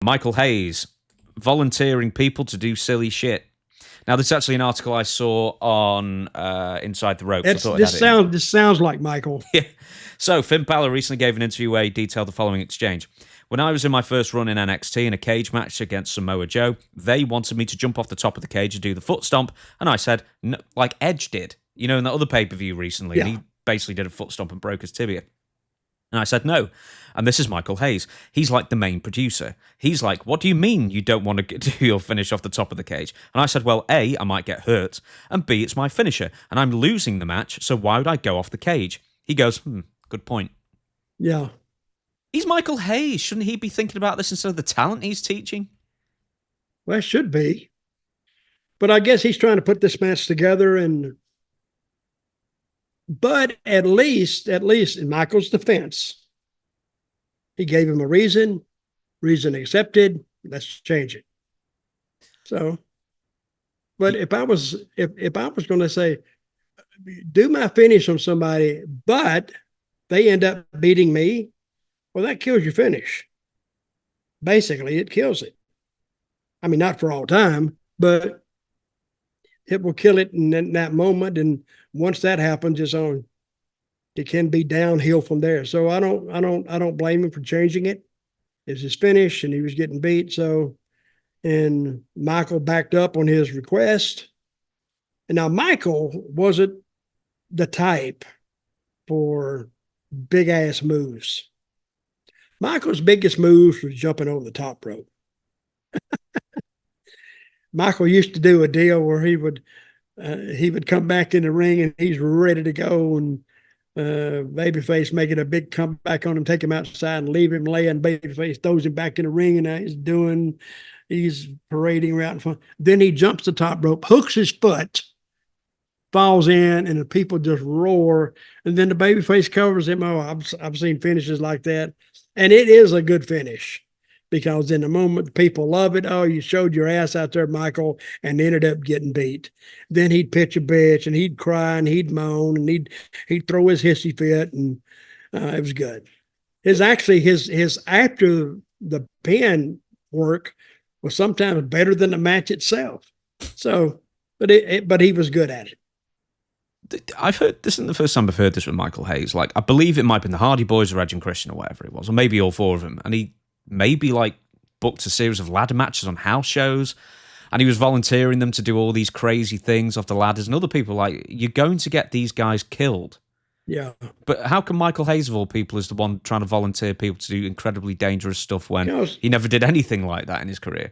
Michael Hayes, volunteering people to do silly shit. Now, this is actually an article I saw on Inside the Ropes. This sounds like Michael. Yeah. So, Finn Balor recently gave an interview where he detailed the following exchange. When I was in my first run in NXT in a cage match against Samoa Joe, they wanted me to jump off the top of the cage and do the foot stomp, and I said, no, like Edge did, in that other pay-per-view recently, and he basically did a foot stomp and broke his tibia. And I said, no. And this is Michael Hayes. He's like the main producer. He's like, what do you mean you don't want to do your finish off the top of the cage? And I said, well, A, I might get hurt, and B, it's my finisher, and I'm losing the match, so why would I go off the cage? He goes, good point. Yeah. He's Michael Hayes. Shouldn't he be thinking about this instead of the talent he's teaching? Well, it should be. But I guess he's trying to put this match together, but at least in Michael's defense, he gave him a reason accepted, let's change it. So, but if I was going to say, do my finish on somebody, but they end up beating me, well, that kills your finish. Basically, it kills it. I mean, not for all time, but it will kill it in that moment. And once that happens, it can be downhill from there. So I don't blame him for changing it. It's his finish, and he was getting beat. So, and Michael backed up on his request. And now Michael wasn't the type for big ass moves. Michael's biggest moves was jumping over the top rope. Michael used to do a deal where he would come back in the ring and he's ready to go, and Babyface making a big comeback on him, take him outside and leave him laying. Babyface throws him back in the ring, and he's parading around in front. Then he jumps the top rope, hooks his foot, falls in, and the people just roar. And then the Babyface covers him. Oh, I've seen finishes like that. And it is a good finish, because in the moment, the people love it. Oh, you showed your ass out there, Michael, and ended up getting beat. Then he'd pitch a bitch, and he'd cry, and he'd moan, and he'd throw his hissy fit, and it was good. His after the pin work was sometimes better than the match itself. So, but he was good at it. I've heard this isn't the first time I've heard this with Michael Hayes. Like, I believe it might have been the Hardy Boys or Edge and Christian or whatever it was, or maybe all four of them. And he maybe booked a series of ladder matches on house shows, and he was volunteering them to do all these crazy things off the ladders. And other people you're going to get these guys killed. Yeah. But how come Michael Hayes, of all people, is the one trying to volunteer people to do incredibly dangerous stuff when he never did anything like that in his career?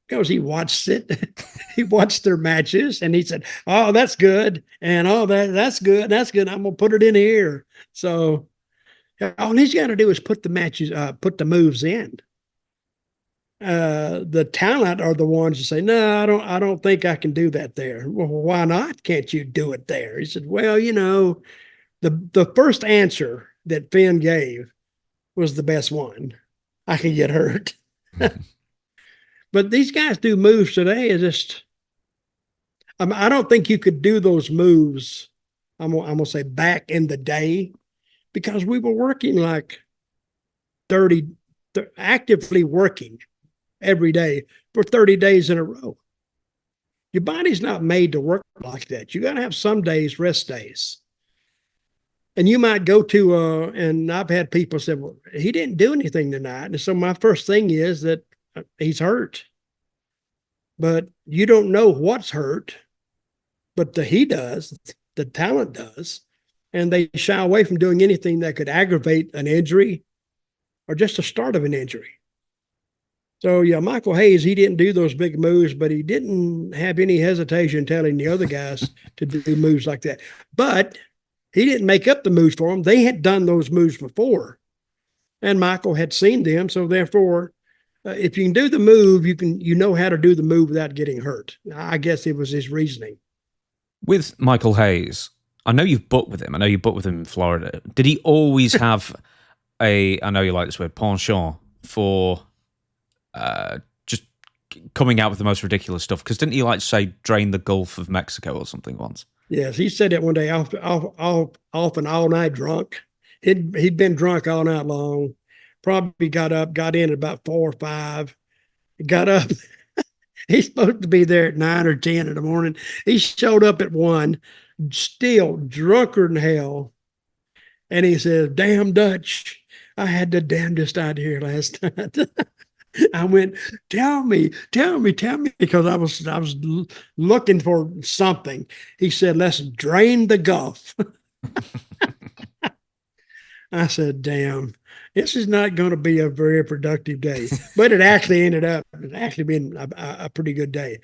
Because he watched it. He watched their matches, and he said, oh, that's good. And oh, that's good. That's good. I'm going to put it in here. So all he's got to do is put the moves in. The talent are the ones that say, no, I don't think I can do that there. Well, why not? Can't you do it there? He said, well, the first answer that Finn gave was the best one. I can get hurt. But these guys do moves today. I don't think you could do those moves. I'm gonna say back in the day, because we were working actively working every day for 30 days in a row. Your body's not made to work like that. You got to have some days, rest days. And you might go to, and I've had people say, well, he didn't do anything tonight. And so my first thing is that he's hurt. But you don't know what's hurt, but he does, the talent does. And they shy away from doing anything that could aggravate an injury or just the start of an injury. So, yeah, Michael Hayes, he didn't do those big moves, but he didn't have any hesitation telling the other guys to do moves like that. But he didn't make up the moves for them. They had done those moves before, and Michael had seen them. So, therefore, if you can do the move, you know how to do the move without getting hurt. I guess it was his reasoning. With Michael Hayes, I know you've booked with him. I know you booked with him in Florida. Did he always have I know you like this word, penchant for just coming out with the most ridiculous stuff? Because didn't he say drain the Gulf of Mexico or something once? Yes, he said that one day off and all night drunk. He'd been drunk all night long. Probably got in at about 4 or 5, got up. He's supposed to be there at 9 or 10 in the morning. He showed up at 1, still drunker than hell. And he says, "Damn Dutch, I had the damnedest idea last night." I went, tell me, because I was looking for something. He said, "Let's drain the Gulf." I said, "Damn, this is not going to be a very productive day." But it actually ended up actually being a pretty good day.